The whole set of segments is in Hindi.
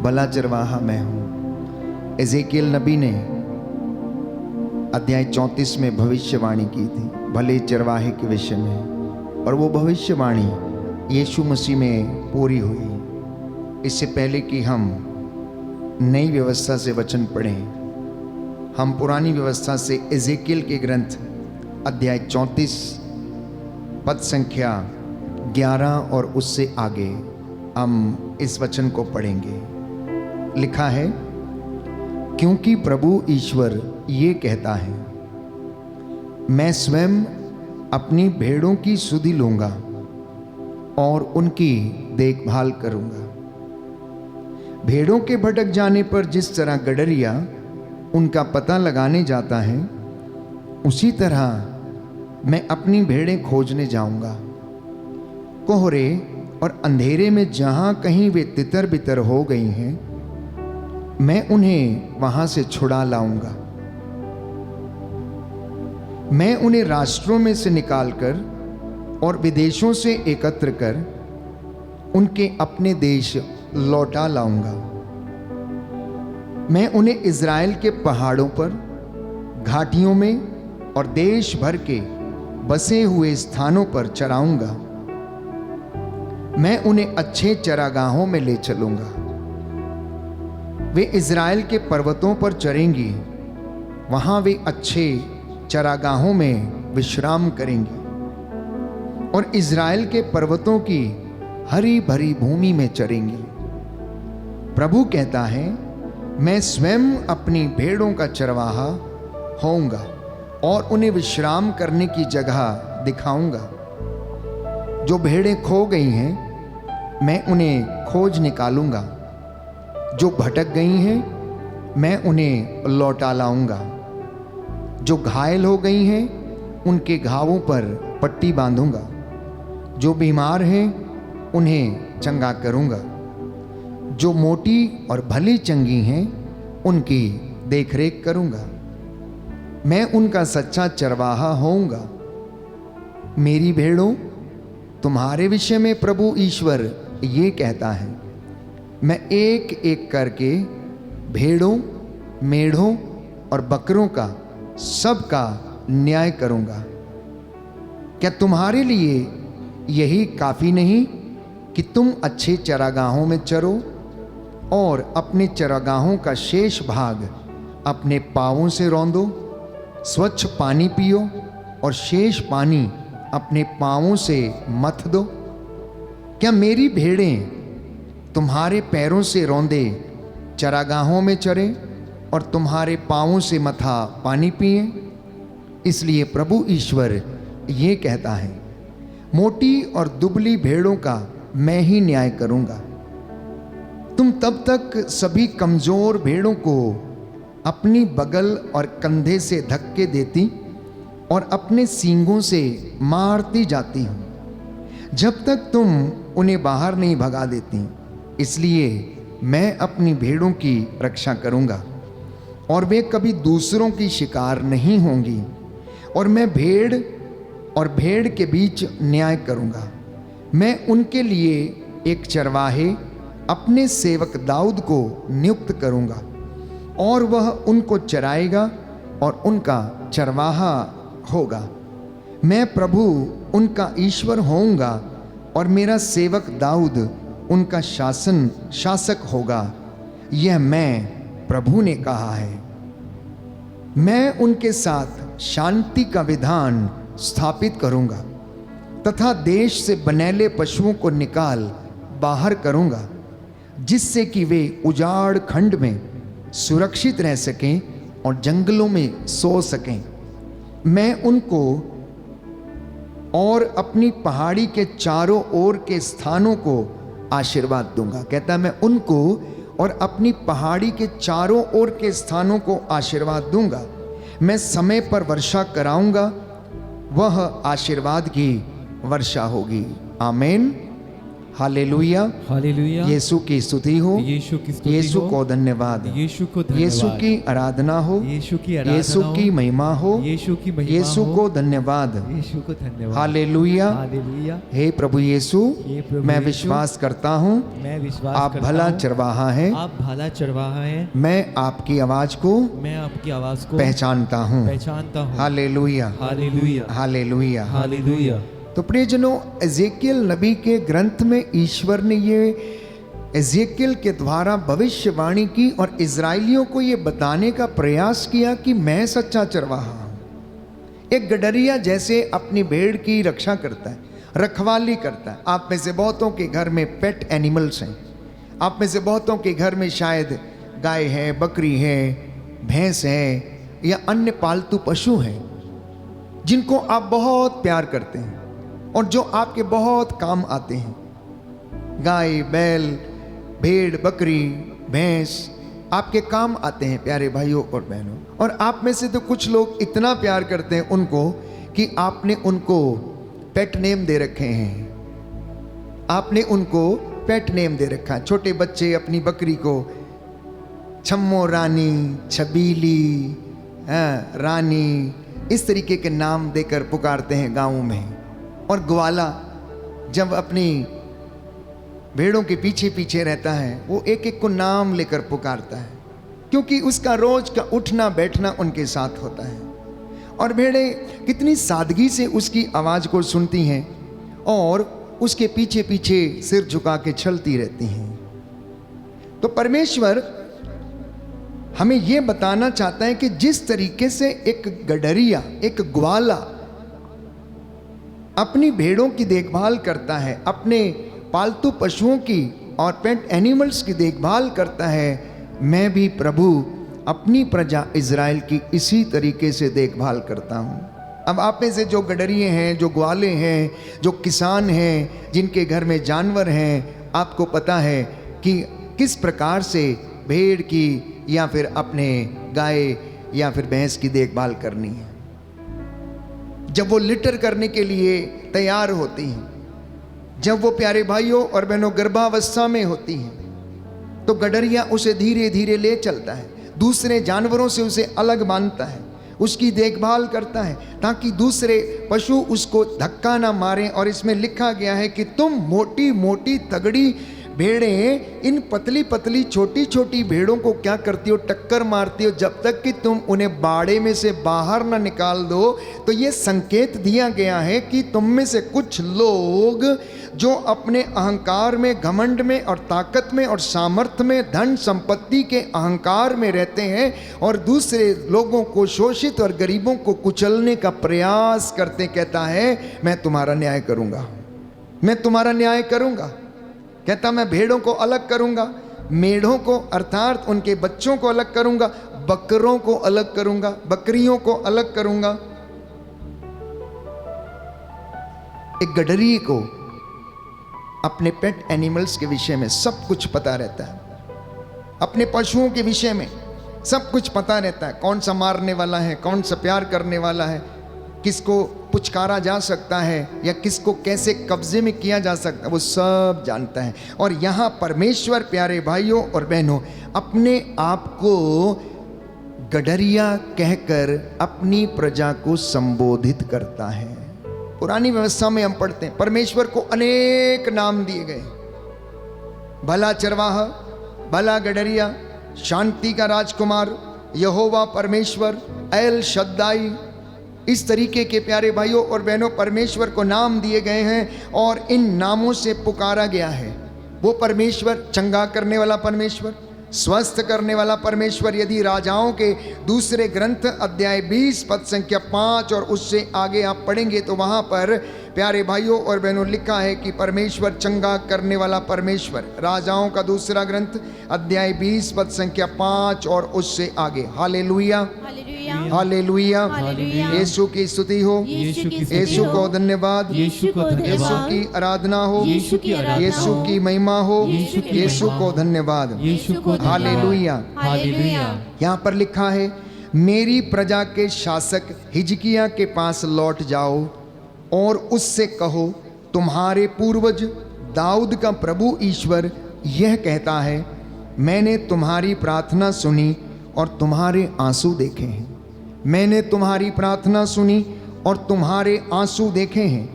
भला चरवाहा मैं हूँ। एजेकियल नबी ने अध्याय 34 में भविष्यवाणी की थी भले चरवाहे के विषय में, और वो भविष्यवाणी यीशु मसीह में पूरी हुई। इससे पहले कि हम नई व्यवस्था से वचन पढ़ें, हम पुरानी व्यवस्था से एजेकियल के ग्रंथ अध्याय 34 पद संख्या 11 और उससे आगे हम इस वचन को पढ़ेंगे। लिखा है, क्योंकि प्रभु ईश्वर ये कहता है, मैं स्वयं अपनी भेड़ों की सुधि लूंगा और उनकी देखभाल करूंगा। भेड़ों के भटक जाने पर जिस तरह गडरिया उनका पता लगाने जाता है, उसी तरह मैं अपनी भेड़ें खोजने जाऊंगा। कोहरे और अंधेरे में जहां कहीं वे तितर बितर हो गई हैं, मैं उन्हें वहां से छुड़ा लाऊंगा। मैं उन्हें राष्ट्रों में से निकालकर और विदेशों से एकत्र कर उनके अपने देश लौटा लाऊंगा। मैं उन्हें इज़राइल के पहाड़ों पर, घाटियों में और देश भर के बसे हुए स्थानों पर चराऊंगा। मैं उन्हें अच्छे चरागाहों में ले चलूंगा। वे इज़राइल के पर्वतों पर चरेंगी, वहां वे अच्छे चरागाहों में विश्राम करेंगी और इज़राइल के पर्वतों की हरी भरी भूमि में चरेंगी। प्रभु कहता है, मैं स्वयं अपनी भेड़ों का चरवाहा होऊंगा और उन्हें विश्राम करने की जगह दिखाऊंगा। जो भेड़ें खो गई हैं, मैं उन्हें खोज निकालूंगा। जो भटक गई हैं, मैं उन्हें लौटा लाऊंगा। जो घायल हो गई हैं, उनके घावों पर पट्टी बांधूंगा। जो बीमार हैं, उन्हें चंगा करूंगा। जो मोटी और भली चंगी हैं, उनकी देखरेख करूंगा। मैं उनका सच्चा चरवाहा होऊंगा। मेरी भेड़ों, तुम्हारे विषय में प्रभु ईश्वर ये कहता है, मैं एक एक करके भेड़ों, मेढ़ों और बकरों का सबका न्याय करूंगा। क्या तुम्हारे लिए यही काफी नहीं कि तुम अच्छे चरागाहों में चरो और अपने चरागाहों का शेष भाग अपने पांवों से रौंदो, स्वच्छ पानी पियो और शेष पानी अपने पांवों से मथ दो? क्या मेरी भेड़ें तुम्हारे पैरों से रौंदे चरागाहों में चरें और तुम्हारे पांवों से मथा पानी पिएं? इसलिए प्रभु ईश्वर ये कहता है, मोटी और दुबली भेड़ों का मैं ही न्याय करूंगा। तुम तब तक सभी कमजोर भेड़ों को अपनी बगल और कंधे से धक्के देती और अपने सींगों से मारती जाती हो, जब तक तुम उन्हें बाहर नहीं भगा देती। इसलिए मैं अपनी भेड़ों की रक्षा करूंगा और वे कभी दूसरों की शिकार नहीं होंगी, और मैं भेड़ और भेड़ के बीच न्याय करूंगा। मैं उनके लिए एक चरवाहे अपने सेवक दाऊद को नियुक्त करूंगा और वह उनको चराएगा और उनका चरवाहा होगा। मैं प्रभु उनका ईश्वर होऊंगा और मेरा सेवक दाऊद उनका शासक होगा। यह मैं प्रभु ने कहा है। मैं उनके साथ शांति का विधान स्थापित करूंगा तथा देश से बनेले पशुओं को निकाल बाहर करूंगा, जिससे कि वे उजाड़ खंड में सुरक्षित रह सकें और जंगलों में सो सकें। मैं उनको और अपनी पहाड़ी के चारों ओर के स्थानों को आशीर्वाद दूंगा। कहता है, मैं उनको और अपनी पहाड़ी के चारों ओर के स्थानों को आशीर्वाद दूंगा। मैं समय पर वर्षा कराऊंगा, वह आशीर्वाद की वर्षा होगी। आमीन, हालेलुया, हालेलुया। यीशु की स्तुति हो, यीशु की स्तुति यीशु हो, को धन्यवाद, यीशु को धन्यवाद, यीशु की आराधना हो, यीशु की आराधना यीशु हो, की महिमा हो, यीशु की महिमा यीशु हो, को धन्यवाद। यीशु को धन्यवाद। हालेलुया। हालेलुया। हे प्रभु यीशु, हे प्रभु मैं यीशु, विश्वास करता हूँ मैं विश्वास आप करता भला हूँ, चरवाहा हैं। आप भला चरवाहा हैं। मैं आपकी आवाज को मैं आपकी आवाज को पहचानता हूँ। पहचानता हूँ। Hallelujah, hallelujah. हालेलुया। हालेलुया। तो प्रियजनों, एजेकियल नबी के ग्रंथ में ईश्वर ने ये एजेकियल के द्वारा भविष्यवाणी की और इजराइलियों को ये बताने का प्रयास किया कि मैं सच्चा चरवाहा हूं। एक गडरिया जैसे अपनी भेड़ की रक्षा करता है, रखवाली करता है। आप में से बहुतों के घर में पेट एनिमल्स हैं। आप में से बहुतों के घर में शायद गाय है, बकरी है, भैंस है या अन्य पालतू पशु हैं जिनको आप बहुत प्यार करते हैं और जो आपके बहुत काम आते हैं। गाय, बैल, भेड़, बकरी, भैंस आपके काम आते हैं प्यारे भाइयों और बहनों। और आप में से तो कुछ लोग इतना प्यार करते हैं उनको कि आपने उनको पेट नेम दे रखे हैं। आपने उनको पेट नेम दे रखा है। छोटे बच्चे अपनी बकरी को छम्मो रानी, छबीली, रानी, इस तरीके के नाम देकर पुकारते हैं गाँव में। और ग्वाला जब अपनी भेड़ों के पीछे पीछे रहता है, वो एक एक को नाम लेकर पुकारता है, क्योंकि उसका रोज का उठना बैठना उनके साथ होता है। और भेड़ें कितनी सादगी से उसकी आवाज़ को सुनती हैं और उसके पीछे पीछे सिर झुका के चलती रहती हैं। तो परमेश्वर हमें यह बताना चाहता है कि जिस तरीके से एक गडरिया, एक ग्वाला अपनी भेड़ों की देखभाल करता है, अपने पालतू पशुओं की और पेट एनिमल्स की देखभाल करता है, मैं भी प्रभु अपनी प्रजा इज़राइल की इसी तरीके से देखभाल करता हूँ। अब आप में से जो गडरिए हैं, जो ग्वाले हैं, जो किसान हैं, जिनके घर में जानवर हैं, आपको पता है कि किस प्रकार से भेड़ की या फिर अपने गाय या फिर भैंस की देखभाल करनी है। जब वो लिटर करने के लिए तैयार होती हैं, जब वो प्यारे भाइयों और बहनों गर्भावस्था में होती हैं, तो गडरिया उसे धीरे धीरे ले चलता है, दूसरे जानवरों से उसे अलग बांधता है, उसकी देखभाल करता है ताकि दूसरे पशु उसको धक्का ना मारें। और इसमें लिखा गया है कि तुम मोटी मोटी तगड़ी भेड़ें इन पतली पतली छोटी छोटी भेड़ों को क्या करती हो, टक्कर मारती हो, जब तक कि तुम उन्हें बाड़े में से बाहर ना निकाल दो। तो ये संकेत दिया गया है कि तुम में से कुछ लोग जो अपने अहंकार में, घमंड में और ताकत में और सामर्थ्य में, धन संपत्ति के अहंकार में रहते हैं और दूसरे लोगों को, शोषित और गरीबों को कुचलने का प्रयास करते, कहता है मैं तुम्हारा न्याय करूंगा, मैं तुम्हारा न्याय करूंगा। कहता मैं भेड़ों को अलग करूंगा, मेढ़ों को अर्थात उनके बच्चों को अलग करूंगा, बकरों को अलग करूंगा, बकरियों को अलग करूंगा। एक गडरी को अपने पेट एनिमल्स के विषय में सब कुछ पता रहता है, अपने पशुओं के विषय में सब कुछ पता रहता है, कौन सा मारने वाला है, कौन सा प्यार करने वाला है, किसको पुचकारा जा सकता है या किसको कैसे कब्जे में किया जा सकता है, वो सब जानता है। और यहाँ परमेश्वर प्यारे भाइयों और बहनों अपने आप को गडरिया कहकर अपनी प्रजा को संबोधित करता है। पुरानी व्यवस्था में हम पढ़ते हैं परमेश्वर को अनेक नाम दिए गए, भला चरवाहा, भला गडरिया, शांति का राजकुमार, यहोवा परमेश्वर, एल शद्दाई, इस तरीके के प्यारे भाइयों और बहनों परमेश्वर को नाम दिए गए हैं और इन नामों से पुकारा गया है। वो परमेश्वर चंगा करने वाला परमेश्वर, स्वस्थ करने वाला परमेश्वर। यदि राजाओं के दूसरे ग्रंथ अध्याय 20 पद संख्या 5 और उससे आगे आप पढ़ेंगे तो वहाँ पर प्यारे भाइयों और बहनों लिखा है कि परमेश्वर चंगा करने वाला परमेश्वर। राजाओं का दूसरा ग्रंथ अध्याय 20 पद संख्या 5 और उससे आगे। हालेलुया, हालेलुया, यीशु की स्तुति हो, यीशु को धन्यवाद, यीशु की आराधना हो, यीशु की महिमा हो, यीशु को धन्यवाद, हालेलुया। यहाँ पर लिखा है मेरी प्रजा के शासक हिजकिय्याह के पास लौट जाओ और उससे कहो तुम्हारे पूर्वज दाऊद का प्रभु ईश्वर यह कहता है, मैंने तुम्हारी प्रार्थना सुनी और तुम्हारे आंसू देखे हैं। मैंने तुम्हारी प्रार्थना सुनी और तुम्हारे आंसू देखे हैं।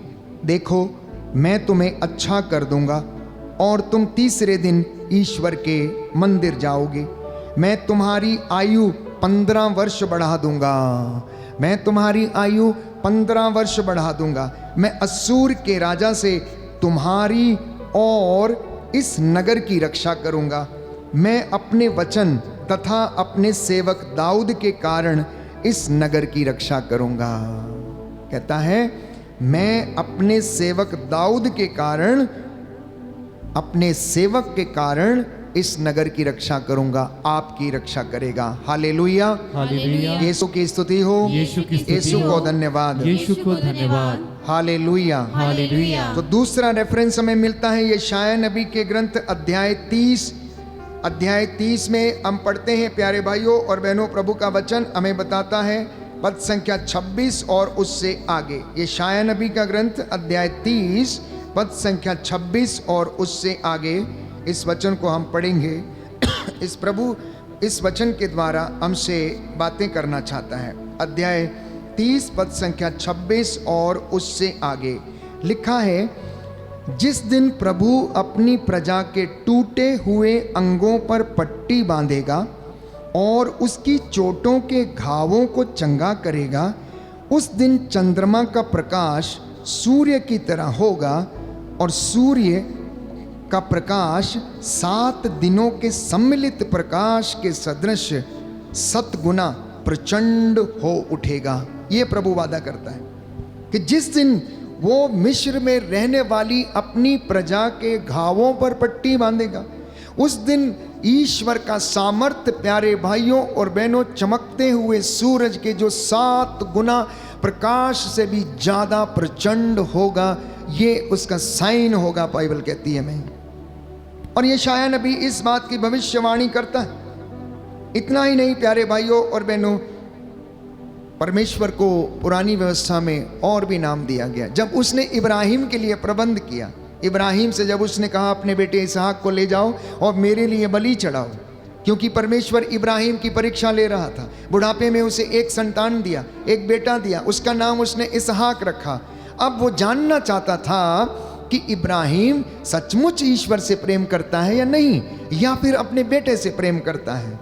देखो, मैं तुम्हें अच्छा कर दूंगा और तुम तीसरे दिन ईश्वर के मंदिर जाओगे। मैं तुम्हारी आयु 15 वर्ष बढ़ा दूंगा। मैं तुम्हारी आयु 15 वर्ष बढ़ा दूंगा। मैं अश्शूर के राजा से तुम्हारी और इस नगर की रक्षा करूंगा। मैं अपने वचन तथा अपने सेवक दाऊद के कारण इस नगर की रक्षा करूंगा। कहता है, मैं अपने सेवक दाऊद के कारण, अपने सेवक के कारण इस नगर की रक्षा करूंगा। आपकी रक्षा करेगा। Hallelujah, hallelujah. यीशु की स्तुति हो। यीशु की स्तुति यीशु हो। को धन्यवाद। यीशु को धन्यवाद। हालेलुया। हालेलुया। तो दूसरा रेफरेंस हमें मिलता है यशायाह नबी के ग्रंथ अध्याय 30 में हम पढ़ते हैं। प्यारे भाइयों और बहनों, प्रभु का वचन हमें बताता है पद संख्या 26 और उससे आगे। यशायाह नबी का ग्रंथ अध्याय 30 पद संख्या 26 और उससे आगे इस वचन को हम पढ़ेंगे। इस प्रभु इस वचन के द्वारा हमसे बातें करना चाहता है। अध्याय 30 पद संख्या 26 और उससे आगे लिखा है, जिस दिन प्रभु अपनी प्रजा के टूटे हुए अंगों पर पट्टी बांधेगा और उसकी चोटों के घावों को चंगा करेगा, उस दिन चंद्रमा का प्रकाश सूर्य की तरह होगा और सूर्य का प्रकाश 7 दिनों के सम्मिलित प्रकाश के सदृश 7 गुना प्रचंड हो उठेगा। ये प्रभु वादा करता है कि जिस दिन वो मिस्र में रहने वाली अपनी प्रजा के घावों पर पट्टी बांधेगा, उस दिन ईश्वर का सामर्थ्य, प्यारे भाइयों और बहनों, चमकते हुए सूरज के जो 7 गुना प्रकाश से भी ज्यादा प्रचंड होगा। ये उसका साइन होगा, बाइबल कहती है। मैं और यशायाह नबी इस बात की भविष्यवाणी करता है। इतना ही नहीं प्यारे भाइयों और बहनों, परमेश्वर को पुरानी व्यवस्था में और भी नाम दिया गया। जब उसने इब्राहिम के लिए प्रबंध किया, इब्राहिम से जब उसने कहा अपने बेटे इसहाक को ले जाओ और मेरे लिए बलि चढ़ाओ, क्योंकि परमेश्वर इब्राहिम की परीक्षा ले रहा था। बुढ़ापे में उसे एक संतान दिया, एक बेटा दिया, उसका नाम उसने इसहाक रखा। अब वो जानना चाहता था कि इब्राहिम सचमुच ईश्वर से प्रेम करता है या नहीं, या फिर अपने बेटे से प्रेम करता है।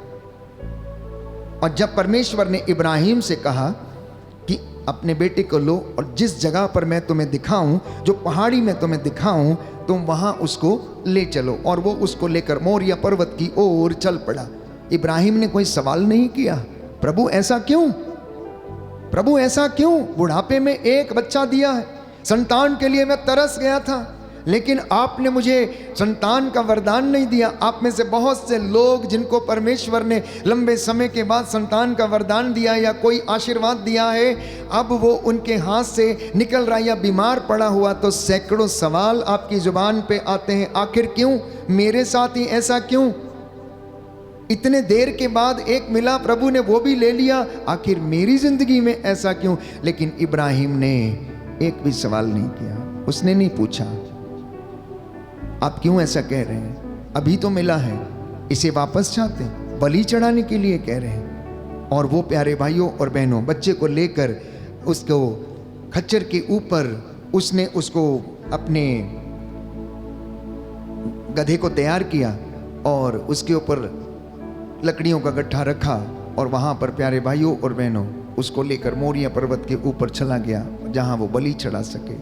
और जब परमेश्वर ने इब्राहिम से कहा कि अपने बेटे को लो और जिस जगह पर मैं तुम्हें दिखाऊं, जो पहाड़ी में तुम्हें दिखाऊं, तुम वहां उसको ले चलो, और वो उसको लेकर मोरिया पर्वत की ओर चल पड़ा। इब्राहिम ने कोई सवाल नहीं किया, प्रभु ऐसा क्यों, प्रभु ऐसा क्यों? बुढ़ापे में एक बच्चा दिया है, संतान के लिए मैं तरस गया था, लेकिन आपने मुझे संतान का वरदान नहीं दिया। आप में से बहुत से लोग जिनको परमेश्वर ने लंबे समय के बाद संतान का वरदान दिया या कोई आशीर्वाद दिया है, अब वो उनके हाथ से निकल रहा या बीमार पड़ा हुआ, तो सैकड़ों सवाल आपकी जुबान पे आते हैं। आखिर क्यों मेरे साथ ही ऐसा क्यों? इतने देर के बाद एक मिला, प्रभु ने वो भी ले लिया, आखिर मेरी जिंदगी में ऐसा क्यों? लेकिन इब्राहिम ने एक भी सवाल नहीं किया, उसने नहीं पूछा आप क्यों ऐसा कह रहे हैं, अभी तो मिला है, इसे वापस चाहते हैं, बलि चढ़ाने के लिए कह रहे हैं। और वो प्यारे भाइयों और बहनों, बच्चे को लेकर उसको खच्चर के ऊपर उसने उसको अपने गधे को तैयार किया और उसके ऊपर लकड़ियों का गट्ठा रखा, और वहां पर प्यारे भाइयों और बहनों उसको लेकर मोरिया पर्वत के ऊपर चला गया, जहां वो बलि चढ़ा सके।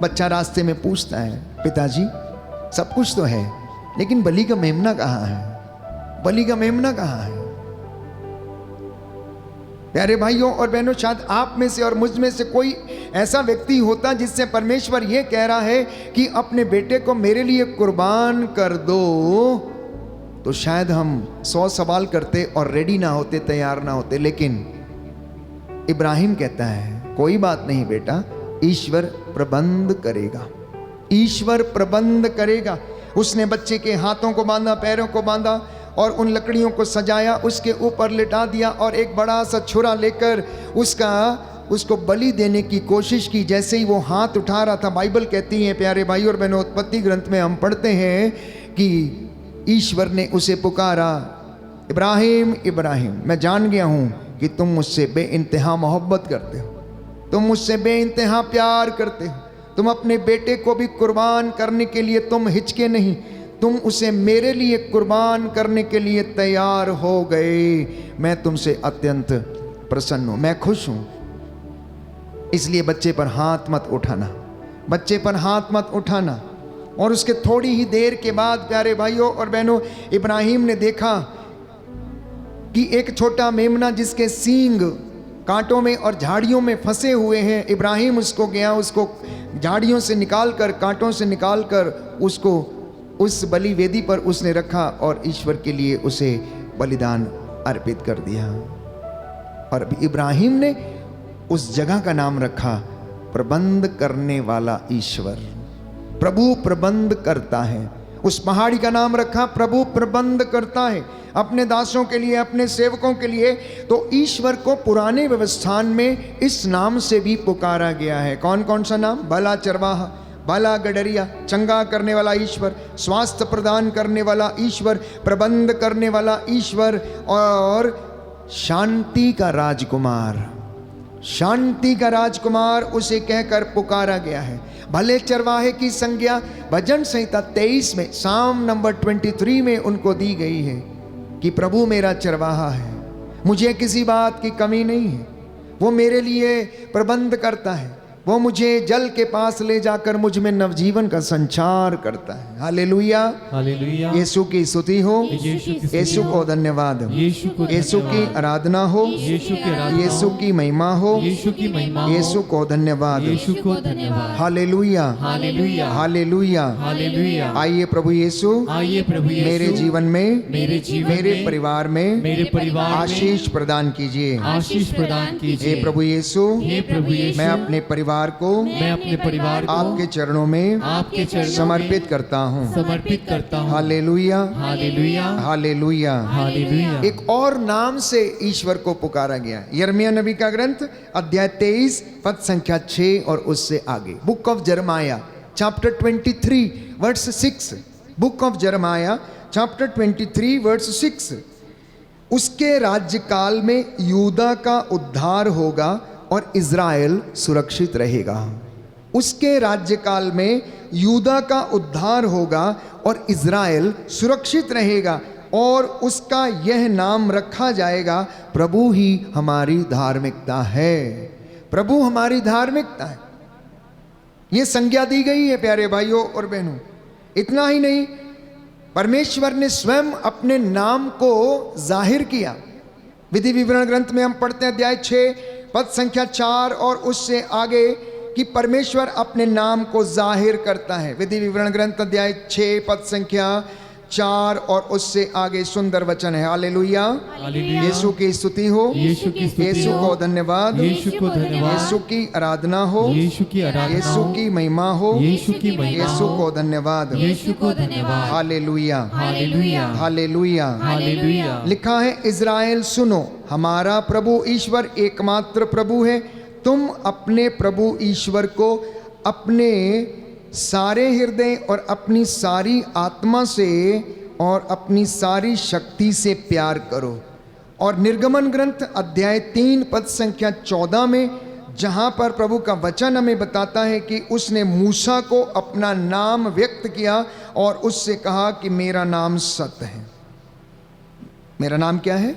बच्चा रास्ते में पूछता है, पिताजी सब कुछ तो है, लेकिन बलि का मेमना कहाँ है, बलि का मेमना कहाँ है? प्यारे भाइयों और बहनों, शायद आप में से और मुझ में से कोई ऐसा व्यक्ति होता जिससे परमेश्वर ये कह रहा है कि अपने बेटे को मेरे लिए कुर्बान कर दो, तो शायद हम 100 सवाल करते और रेडी ना होते, तैयार ना होते। लेकिन इब्राहिम कहता है, कोई बात नहीं बेटा, ईश्वर प्रबंध करेगा, ईश्वर प्रबंध करेगा। उसने बच्चे के हाथों को बांधा, पैरों को बांधा और उन लकड़ियों को सजाया, उसके ऊपर लिटा दिया और एक बड़ा सा छुरा लेकर उसका उसको बलि देने की कोशिश की। जैसे ही वो हाथ उठा रहा था, बाइबल कहती है प्यारे भाई और बहनों, उत्पत्ति ग्रंथ में हम पढ़ते हैं कि ईश्वर ने उसे पुकारा, इब्राहिम इब्राहिम, मैं जान गया हूँ कि तुम मुझसे बेइंतहा मोहब्बत करते हो, तुम मुझसे बेइंतहा प्यार करते हो, तुम अपने बेटे को भी कुर्बान करने के लिए तुम हिचके नहीं, तुम उसे मेरे लिए कुर्बान करने के लिए तैयार हो गए। मैं तुमसे अत्यंत प्रसन्न हूँ, मैं खुश हूँ। इसलिए बच्चे पर हाथ मत उठाना, बच्चे पर हाथ मत उठाना। और उसके थोड़ी ही देर के बाद प्यारे भाइयों और बहनों, इब्राहिम ने देखा कि एक छोटा मेमना जिसके सींग कांटों में और झाड़ियों में फंसे हुए हैं, इब्राहिम उसको गया, उसको झाड़ियों से निकालकर, कांटों से निकालकर उसको उस बलि वेदी पर उसने रखा और ईश्वर के लिए उसे बलिदान अर्पित कर दिया। और इब्राहिम ने उस जगह का नाम रखा प्रबंध करने वाला ईश्वर। प्रभु प्रबंध करता है। उस पहाड़ी का नाम रखा प्रभु प्रबंध करता है अपने दासों के लिए, अपने सेवकों के लिए। तो ईश्वर को पुराने व्यवस्थान में इस नाम से भी पुकारा गया है। कौन कौन सा नाम? भला चरवाहा, भला गडरिया, चंगा करने वाला ईश्वर, स्वास्थ्य प्रदान करने वाला ईश्वर, प्रबंध करने वाला ईश्वर और शांति का राजकुमार। शांति का राजकुमार उसे कहकर पुकारा गया है। भले चरवाहे की संज्ञा भजन संहिता 23 में साम नंबर 23 में उनको दी गई है कि प्रभु मेरा चरवाहा है, मुझे किसी बात की कमी नहीं है, वो मेरे लिए प्रबंध करता है, वो मुझे जल के पास ले जाकर मुझ में नवजीवन का संचार करता है। Hallelujah, hallelujah. यीशु की स्तुति हो, यीशु की स्तुति यीशु हो, को धन्यवाद हो, यीशु को यीशु की धन्यवाद, आराधना हो, यीशु की आराधना यीशु की महिमा हो, यीशु की महिमा हो, यीशु को धन्यवाद हो। यीशु को धन्यवाद। Hallelujah, hallelujah, hallelujah. हालेलुया। आइए प्रभु यीशु आइए प्रभु यीशु मेरे जीवन में, मेरे जीवन मेरे में, परिवार में मेरे परिवार में आशीष प्रदान कीजिए। आशीष प्रदान कीजिए। हे प्रभु यीशु, हे प्रभु यीशु, मैं अपने परिवार को मैं अपने परिवार को आपके चरणों में आपके चरणों समर्पित में करता हूँ। समर्पित करता हूँ। Hallelujah, hallelujah, hallelujah. हालेलुया। एक और नाम से ईश्वर को पुकारा गया। यिर्मयाह नबी का ग्रंथ अध्याय 23 पद संख्या 6 और उससे आगे। Book of Jeremiah chapter 23 verse 6। Book of Jeremiah chapter 23 verse 6। उसके राज्यकाल में यूदा का उद्धार होगा और इज़राइल सुरक्षित रहेगा। उसके राज्यकाल में यूदा का उद्धार होगा और इज़राइल सुरक्षित रहेगा और उसका यह नाम रखा जाएगा, प्रभु ही हमारी धार्मिकता है। प्रभु हमारी धार्मिकता है, ये संज्ञा दी गई है प्यारे भाइयों और बहनों। इतना ही नहीं, परमेश्वर ने स्वयं अपने नाम को जाहिर किया। विधि विवरण ग्रंथ में हम पढ़ते हैं अध्याय 6 पद संख्या 4 और उससे आगे कि परमेश्वर अपने नाम को जाहिर करता है। विधि विवरण ग्रंथ अध्याय 6 पद संख्या 4 और उससे आगे सुंदर वचन है। Hallelujah, hallelujah. यीशु की स्तुति हो, यीशु की स्तुति यीशु हो, को धन्यवाद, यीशु को धन्यवाद, यीशु की आराधना हो, यीशु की आराधना यीशु हो, की महिमा हो, यीशु की महिमा यीशु हो, को धन्यवाद। यीशु को धन्यवाद। Hallelujah, hallelujah, hallelujah. हालेलुया। लिखा है, इज़राइल सुनो, हमारा प्रभु ईश्वर एकमात्र प्रभु है। तुम अपने प्रभु ईश्वर को अपने सारे हृदय और अपनी सारी आत्मा से और अपनी सारी शक्ति से प्यार करो। और निर्गमन ग्रंथ अध्याय 3 पद संख्या 14 में, जहाँ पर प्रभु का वचन हमें बताता है कि उसने मूसा को अपना नाम व्यक्त किया और उससे कहा कि मेरा नाम सत्य है। मेरा नाम क्या है?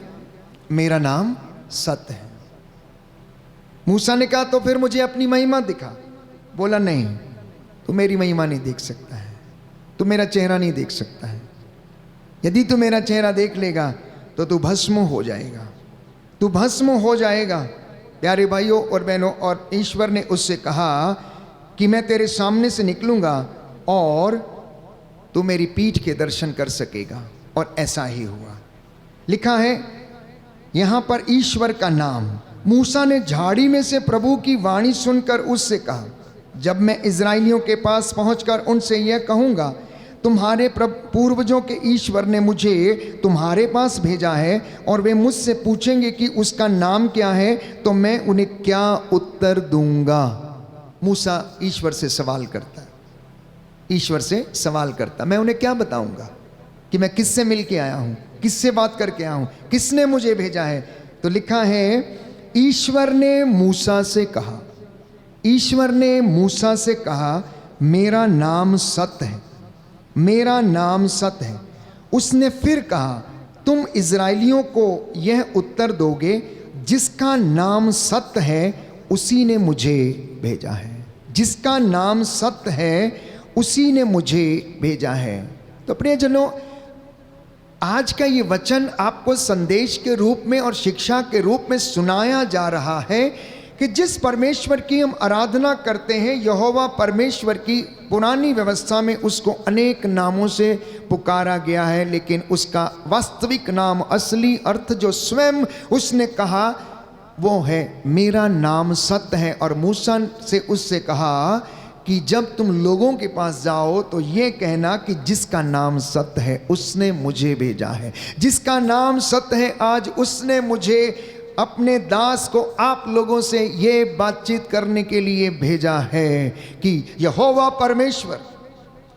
मेरा नाम सत्य है। मूसा ने कहा तो फिर मुझे अपनी महिमा दिखा। बोला नहीं, तू मेरी महिमा नहीं देख सकता है, तू मेरा चेहरा नहीं देख सकता है। यदि तू मेरा चेहरा देख लेगा तो तू भस्म हो जाएगा, तू भस्म हो जाएगा। प्यारे भाइयों और बहनों, और ईश्वर ने उससे कहा कि मैं तेरे सामने से निकलूंगा और तू मेरी पीठ के दर्शन कर सकेगा। और ऐसा ही हुआ। लिखा है यहाँ पर ईश्वर का नाम। मूसा ने झाड़ी में से प्रभु की वाणी सुनकर उससे कहा, जब मैं इज़राइलियों के पास पहुंचकर उनसे यह कहूँगा, तुम्हारे पूर्वजों के ईश्वर ने मुझे तुम्हारे पास भेजा है और वे मुझसे पूछेंगे कि उसका नाम क्या है, तो मैं उन्हें क्या उत्तर दूंगा। मूसा ईश्वर से सवाल करता है, ईश्वर से सवाल करता, मैं उन्हें क्या बताऊंगा कि मैं किससे मिल के आया हूं, किससे बात करके आया हूं, किसने मुझे भेजा है। तो लिखा है, ईश्वर ने मूसा से कहा, ईश्वर ने मूसा से कहा, मेरा नाम सत्य है, मेरा नाम सत्य है। उसने फिर कहा, तुम इज़राइलियों को यह उत्तर दोगे, जिसका नाम सत्य है उसी ने मुझे भेजा है, जिसका नाम सत्य है उसी ने मुझे भेजा है। तो प्रियजनों, आज का ये वचन आपको संदेश के रूप में और शिक्षा के रूप में सुनाया जा रहा है कि जिस परमेश्वर की हम आराधना करते हैं, यहोवा परमेश्वर की पुरानी व्यवस्था में उसको अनेक नामों से पुकारा गया है, लेकिन उसका वास्तविक नाम, असली अर्थ जो स्वयं उसने कहा वो है, मेरा नाम सत्य है। और मूसा से उससे कहा कि जब तुम लोगों के पास जाओ तो ये कहना कि जिसका नाम सत्य है उसने मुझे भेजा है, जिसका नाम सत्य है आज उसने मुझे अपने दास को आप लोगों से ये बातचीत करने के लिए भेजा है कि यहोवा परमेश्वर,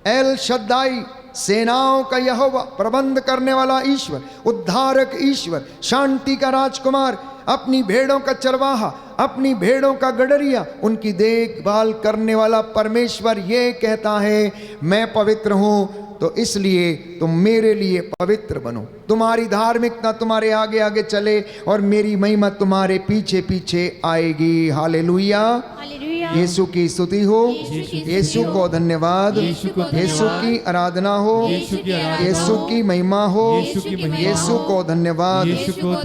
एल शद्दाई, सेनाओं का यहोवा, प्रबंध करने वाला ईश्वर, उद्धारक ईश्वर, शांति का राजकुमार, अपनी भेड़ों का चरवाहा, अपनी भेड़ों का गडरिया, उनकी देखभाल करने वाला परमेश्वर ये कहता है, मैं पवित्र हूं, तो इसलिए तुम मेरे लिए पवित्र बनो। तुम्हारी धार्मिकता तुम्हारे आगे आगे चले और मेरी महिमा तुम्हारे पीछे पीछे आएगी। हालेलुया, यीशु की स्तुति हो, यीशु को धन्यवाद, यीशु की आराधना हो, यीशु की महिमा हो, यीशु को धन्यवाद।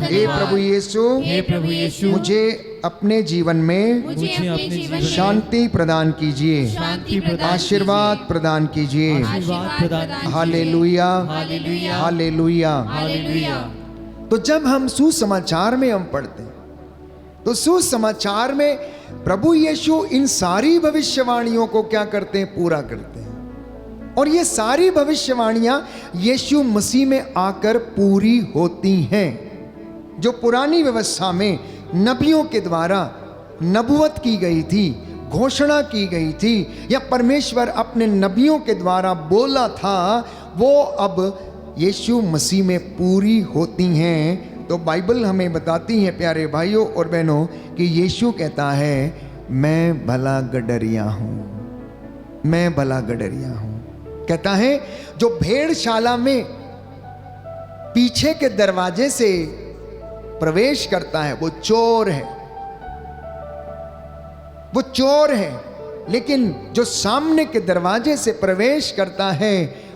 हे प्रभु यीशु, मुझे अपने जीवन में शांति प्रदान कीजिए, आशीर्वाद प्रदान कीजिए। Hallelujah, hallelujah. तो जब हम सुसमाचार में हम पढ़ते हैं तो सुसमाचार में प्रभु यीशु इन सारी भविष्यवाणियों को क्या करते हैं, पूरा करते हैं। और ये सारी भविष्यवाणियां यीशु मसीह में आकर पूरी होती हैं। जो पुरानी व्यवस्था में नबियों के द्वारा नबुवत की गई थी, घोषणा की गई थी, या परमेश्वर अपने नबियों के द्वारा बोला था, वो अब यीशु मसीह में पूरी होती हैं। तो बाइबल हमें बताती है प्यारे भाइयों और बहनों कि यीशु कहता है, मैं भला गडरिया हूँ, मैं भला गडरिया हूँ। कहता है जो भेड़शाला में पीछे के दरवाजे से प्रवेश करता है वो चोर है, वो चोर है, लेकिन जो सामने के दरवाजे से प्रवेश करता है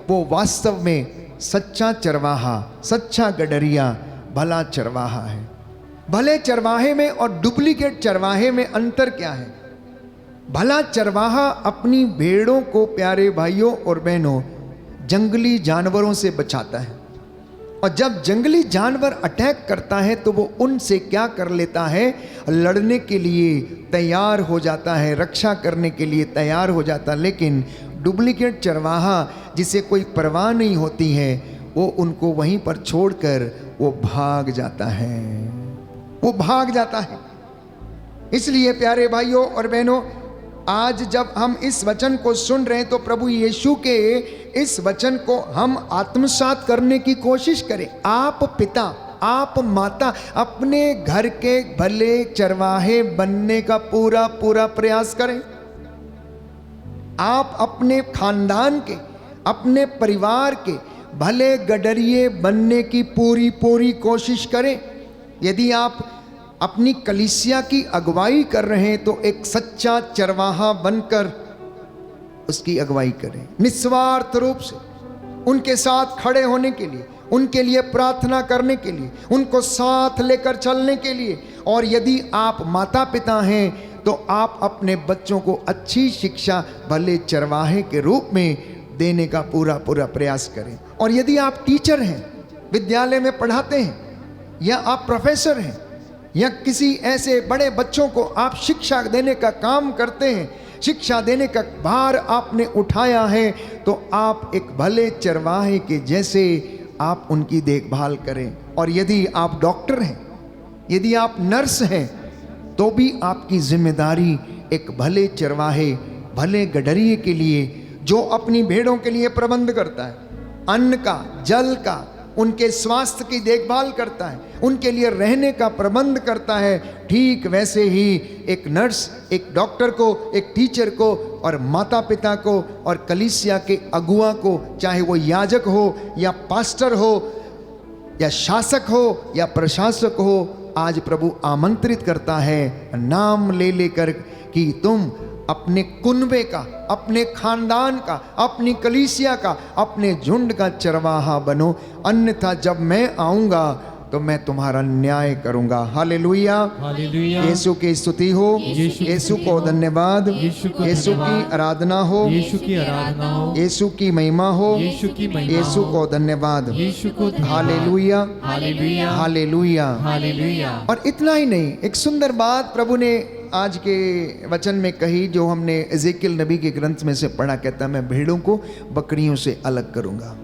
वो वास्तव में सच्चा चरवाहा, सच्चा गडरिया, भला चरवाहा है। भले चरवाहे में और डुप्लीकेट चरवाहे में अंतर क्या है? भला चरवाहा अपनी भेड़ों को, प्यारे भाइयों और बहनों, जंगली जानवरों से बचाता है, और जब जंगली जानवर अटैक करता है तो वो उनसे क्या कर लेता है, लड़ने के लिए तैयार हो जाता है, रक्षा करने के लिए तैयार हो जाता है। लेकिन डुप्लीकेट चरवाहा जिसे कोई परवाह नहीं होती है, वो उनको वहीं पर छोड़कर वो भाग जाता है, वो भाग जाता है। इसलिए प्यारे भाइयों और बहनों, आज जब हम इस वचन को सुन रहे हैं तो प्रभु यीशु के इस वचन को हम आत्मसात करने की कोशिश करें। आप पिता, आप माता अपने घर के भले चरवाहे बनने का पूरा पूरा प्रयास करें। आप अपने खानदान के, अपने परिवार के भले गडरिए बनने की पूरी पूरी कोशिश करें। यदि आप अपनी कलीसिया की अगुवाई कर रहे हैं तो एक सच्चा चरवाहा बनकर उसकी अगुवाई करें, निस्वार्थ रूप से उनके साथ खड़े होने के लिए, उनके लिए प्रार्थना करने के लिए, उनको साथ लेकर चलने के लिए। और यदि आप माता पिता हैं तो आप अपने बच्चों को अच्छी शिक्षा भले चरवाहे के रूप में देने का पूरा पूरा प्रयास करें। और यदि आप टीचर हैं, विद्यालय में पढ़ाते हैं, या आप प्रोफेसर हैं, या किसी ऐसे बड़े बच्चों को आप शिक्षा देने का काम करते हैं, शिक्षा देने का भार आपने उठाया है, तो आप एक भले चरवाहे के जैसे आप उनकी देखभाल करें। और यदि आप डॉक्टर हैं, यदि आप नर्स हैं, तो भी आपकी जिम्मेदारी एक भले चरवाहे, भले गडरिये के लिए, जो अपनी भेड़ों के लिए प्रबंध करता है, अन्न का, जल का, उनके स्वास्थ्य की देखभाल करता है, उनके लिए रहने का प्रबंध करता है, ठीक वैसे ही एक नर्स, एक डॉक्टर को, एक टीचर को, और माता पिता को, और कलीसिया के अगुआ को, चाहे वो याजक हो या पास्टर हो या शासक हो या प्रशासक हो, आज प्रभु आमंत्रित करता है नाम ले लेकर कि तुम अपने कुनबे का, अपने खानदान का, अपनी कलीसिया का, अपने झुंड का चरवाहा बनो, अन्यथा जब मैं आऊंगा तो मैं तुम्हारा न्याय करूंगा। Hallelujah, hallelujah. यीशु की स्तुति हो, यीशु को धन्यवाद, यीशु की आराधना हो, यीशु की आराधना हो, यीशु की महिमा हो, यीशु की महिमा यीशु हो, को धन्यवाद। यीशु को धन्यवाद। Hallelujah, hallelujah, hallelujah. हालेलुया। और इतना ही नहीं, एक सुंदर बात प्रभु ने आज के वचन में कही, जो हमने एजेकियल नबी के ग्रंथ में से पढ़ा। कहता मैं भेड़ों को बकरियों से अलग करूंगा।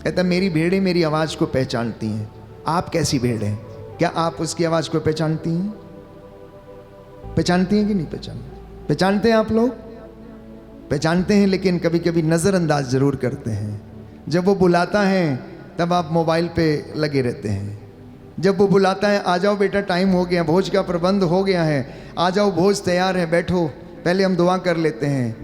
कहता मेरी भेड़ें मेरी आवाज़ को पहचानती हैं। आप कैसी भेड़ हैं? क्या आप उसकी आवाज़ को पहचानती हैं? पहचानती हैं कि नहीं पहचानती? पहचानते हैं आप लोग? पहचानते हैं, लेकिन कभी कभी नज़रअंदाज ज़रूर करते हैं। जब वो बुलाता है तब आप मोबाइल पे लगे रहते हैं। जब वो बुलाता है, आ जाओ बेटा, टाइम हो गया, भोज का प्रबंध हो गया है, आ जाओ, भोज तैयार है, बैठो, पहले हम दुआ कर लेते हैं,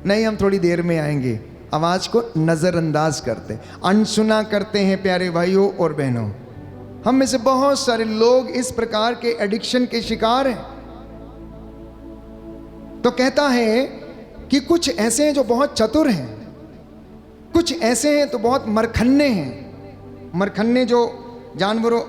नहीं हम थोड़ी देर में आएंगे, आवाज़ को नज़रअंदाज करते, अनसुना करते हैं। प्यारे भाइयों और बहनों, हम में से बहुत सारे लोग इस प्रकार के एडिक्शन के शिकार हैं। तो कहता है कि कुछ ऐसे हैं जो बहुत चतुर हैं, कुछ ऐसे हैं तो बहुत मरखन्ने हैं। मरखन्ने जो जानवरों,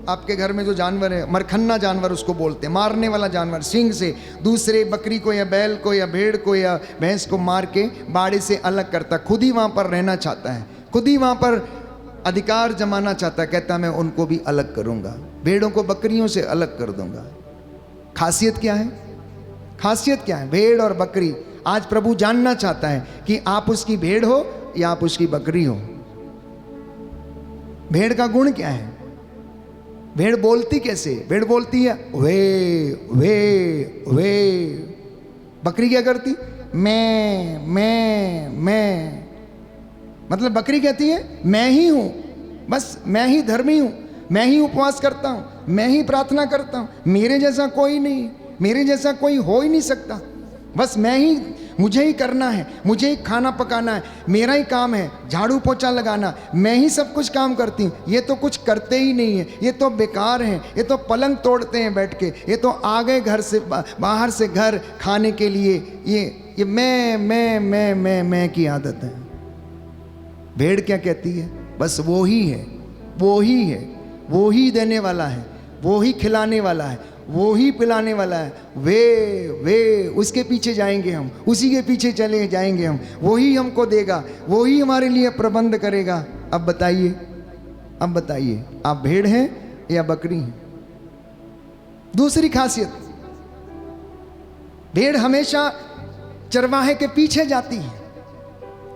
आपके घर में जो जानवर है, मरखन्ना जानवर उसको बोलते हैं, मारने वाला जानवर, सींग से दूसरे बकरी को या बैल को या भेड़ को या भैंस को मार के बाड़े से अलग करता, खुद ही वहाँ पर रहना चाहता है, खुद ही वहाँ पर अधिकार जमाना चाहता है। कहता मैं उनको भी अलग करूँगा, भेड़ों को बकरियों से अलग कर दूंगा। खासियत क्या है? खासियत क्या है? भेड़ और बकरी। आज प्रभु जानना चाहता है कि आप उसकी भेड़ हो या आप उसकी बकरी हो। भेड़ का गुण क्या है? भेड़ बोलती कैसे? भेड़ बोलती है वे वे वे। बकरी क्या करती? मैं। मतलब बकरी कहती है मैं ही हूं, बस मैं ही धर्मी हूं, मैं ही उपवास करता हूं, मैं ही प्रार्थना करता हूं, मेरे जैसा कोई नहीं, मेरे जैसा कोई हो ही नहीं सकता, बस मैं ही, मुझे ही करना है, मुझे ही खाना पकाना है, मेरा ही काम है, झाड़ू पोछा लगाना, मैं ही सब कुछ काम करती हूँ। ये तो कुछ करते ही नहीं है, ये तो बेकार हैं, ये तो पलंग तोड़ते हैं बैठ के, ये तो आ गए घर से बाहर से घर खाने के लिए। ये मैं की आदत है। भेड़ क्या कहती है? बस वो ही है, वो ही है, वो ही देने वाला है, वो ही खिलाने वाला है, वो ही पिलाने वाला है, वे उसके पीछे जाएंगे हम, उसी के पीछे चले जाएंगे हम, वो ही हमको देगा, वो ही हमारे लिए प्रबंध करेगा। अब बताइए, अब बताइए, आप भेड़ हैं या बकरी हैं? दूसरी खासियत, भेड़ हमेशा चरवाहे के पीछे जाती है,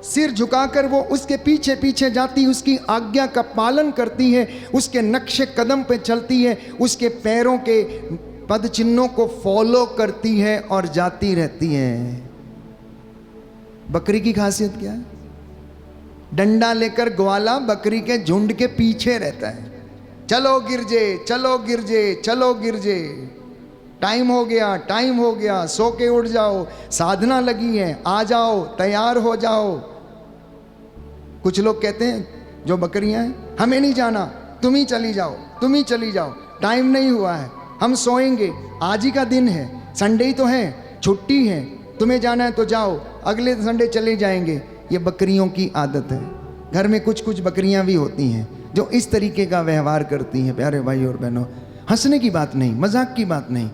सिर झुकाकर वो उसके पीछे पीछे जाती, उसकी आज्ञा का पालन करती है, उसके नक्शे कदम पे चलती है, उसके पैरों के पद चिन्हों को फॉलो करती है और जाती रहती है। बकरी की खासियत क्या है? डंडा लेकर ग्वाला बकरी के झुंड के पीछे रहता है। चलो गिरजे, चलो गिरजे, चलो गिरजे, टाइम हो गया, टाइम हो गया, सो के उठ जाओ, साधना लगी है, आ जाओ, तैयार हो जाओ। कुछ लोग कहते हैं जो बकरियां हैं, हमें नहीं जाना, तुम ही चली जाओ, तुम ही चली जाओ, टाइम नहीं हुआ है, हम सोएंगे, आज ही का दिन है, संडे ही तो है, छुट्टी है, तुम्हें जाना है तो जाओ, अगले संडे चले जाएंगे। ये बकरियों की आदत है। घर में कुछ कुछ बकरियां भी होती हैं जो इस तरीके का व्यवहार करती हैं। प्यारे भाई और बहनों, हंसने की बात नहीं, मजाक की बात नहीं,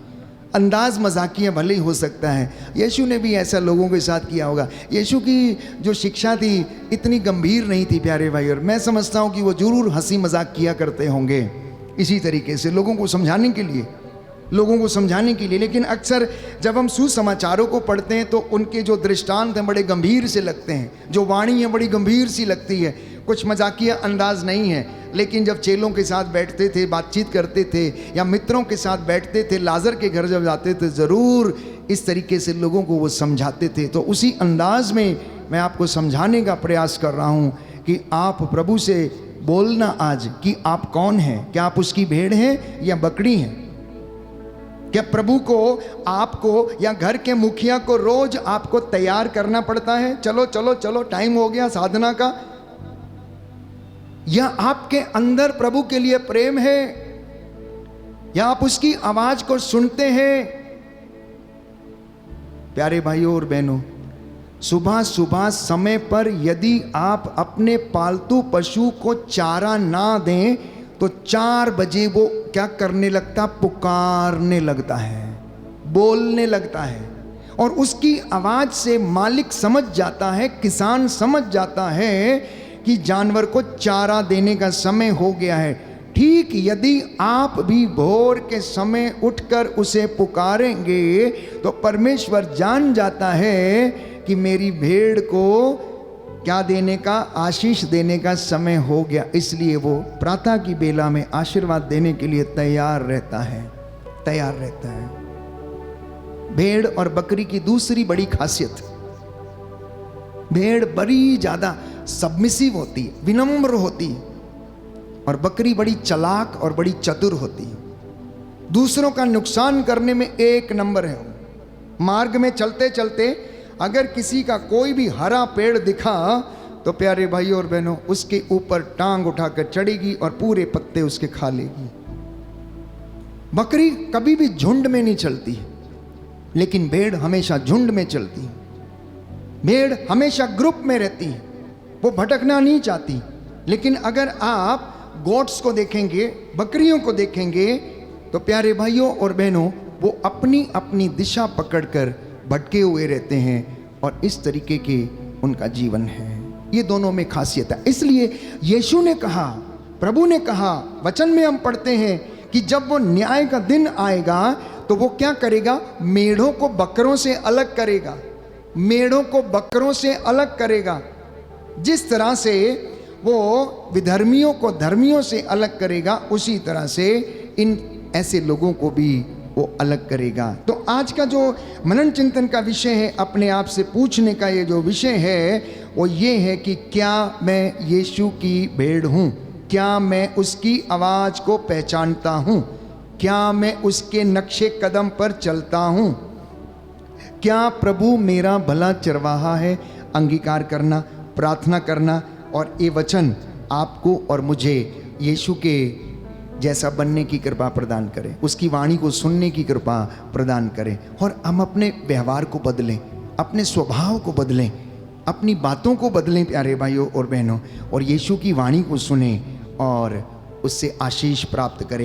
अंदाज मजाकिया भले ही हो सकता है। यीशु ने भी ऐसा लोगों के साथ किया होगा। यीशु की जो शिक्षा थी इतनी गंभीर नहीं थी प्यारे भाई, और मैं समझता हूँ कि वो जरूर हंसी मजाक किया करते होंगे इसी तरीके से लोगों को समझाने के लिए। लोगों को समझाने के लिए। लेकिन अक्सर जब हम सुसमाचारों को पढ़ते हैं तो उनके जो दृष्टांत हैं बड़े गंभीर से लगते हैं, जो वाणी है बड़ी गंभीर सी लगती है, कुछ मजाकिया अंदाज नहीं है। लेकिन जब चेलों के साथ बैठते थे, बातचीत करते थे, या मित्रों के साथ बैठते थे, लाजर के घर जब जाते थे, ज़रूर इस तरीके से लोगों को वो समझाते थे। तो उसी अंदाज में मैं आपको समझाने का प्रयास कर रहा हूँ कि आप प्रभु से बोलना आज कि आप कौन हैं। क्या आप उसकी भेड़ हैं या बकरी हैं? क्या प्रभु को, आपको या घर के मुखिया को रोज आपको तैयार करना पड़ता है, चलो चलो चलो टाइम हो गया साधना का? या आपके अंदर प्रभु के लिए प्रेम है, या आप उसकी आवाज को सुनते हैं? प्यारे भाइयों और बहनों, सुबह सुबह समय पर यदि आप अपने पालतू पशु को चारा ना दें तो 4 बजे वो क्या करने लगता? पुकारने लगता है, बोलने लगता है। और उसकी आवाज से मालिक समझ जाता है, किसान समझ जाता है कि जानवर को चारा देने का समय हो गया है। ठीक यदि आप भी भोर के समय उठकर उसे पुकारेंगे तो परमेश्वर जान जाता है कि मेरी भेड़ को क्या देने का? आशीष देने का समय हो गया। इसलिए वो प्रातः की बेला में आशीर्वाद देने के लिए तैयार रहता है, तैयार रहता है। भेड़ और बकरी की दूसरी बड़ी खासियत, भेड़ बड़ी ज्यादा सबमिसिव होती है, विनम्र होती है, और बकरी बड़ी चालाक और बड़ी चतुर होती है। दूसरों का नुकसान करने में 1 नंबर है। मार्ग में चलते चलते अगर किसी का कोई भी हरा पेड़ दिखा तो प्यारे भाइयों और बहनों उसके ऊपर टांग उठाकर चढ़ेगी और पूरे पत्ते उसके खा लेगी। बकरी कभी भी झुंड में नहीं चलती, लेकिन भेड़ हमेशा झुंड में चलती है। भेड़ हमेशा ग्रुप में रहती है, वो भटकना नहीं चाहती। लेकिन अगर आप गोट्स को देखेंगे, बकरियों को देखेंगे, तो प्यारे भाइयों और बहनों वो अपनी अपनी दिशा पकड़कर भटके हुए रहते हैं, और इस तरीके के उनका जीवन है। ये दोनों में खासियत है। इसलिए यीशु ने कहा, प्रभु ने कहा, वचन में हम पढ़ते हैं कि जब वो न्याय का दिन आएगा तो वो क्या करेगा? मेढ़ों को बकरों से अलग करेगा, मेढ़ों को बकरों से अलग करेगा। जिस तरह से वो विधर्मियों को धर्मियों से अलग करेगा, उसी तरह से इन ऐसे लोगों को भी वो अलग करेगा। तो आज का जो मनन चिंतन का विषय है, अपने आप से पूछने का ये जो विषय है वो ये है कि क्या मैं यीशु की भेड़ हूँ? क्या मैं उसकी आवाज़ को पहचानता हूँ? क्या मैं उसके नक्शे कदम पर चलता हूँ? क्या प्रभु मेरा भला चरवाहा है? अंगीकार करना, प्रार्थना करना, और ये वचन आपको और मुझे यीशु के जैसा बनने की कृपा प्रदान करें, उसकी वाणी को सुनने की कृपा प्रदान करें, और हम अपने व्यवहार को बदलें, अपने स्वभाव को बदलें, अपनी बातों को बदलें प्यारे भाइयों और बहनों, और यीशु की वाणी को सुनें और उससे आशीष प्राप्त करें।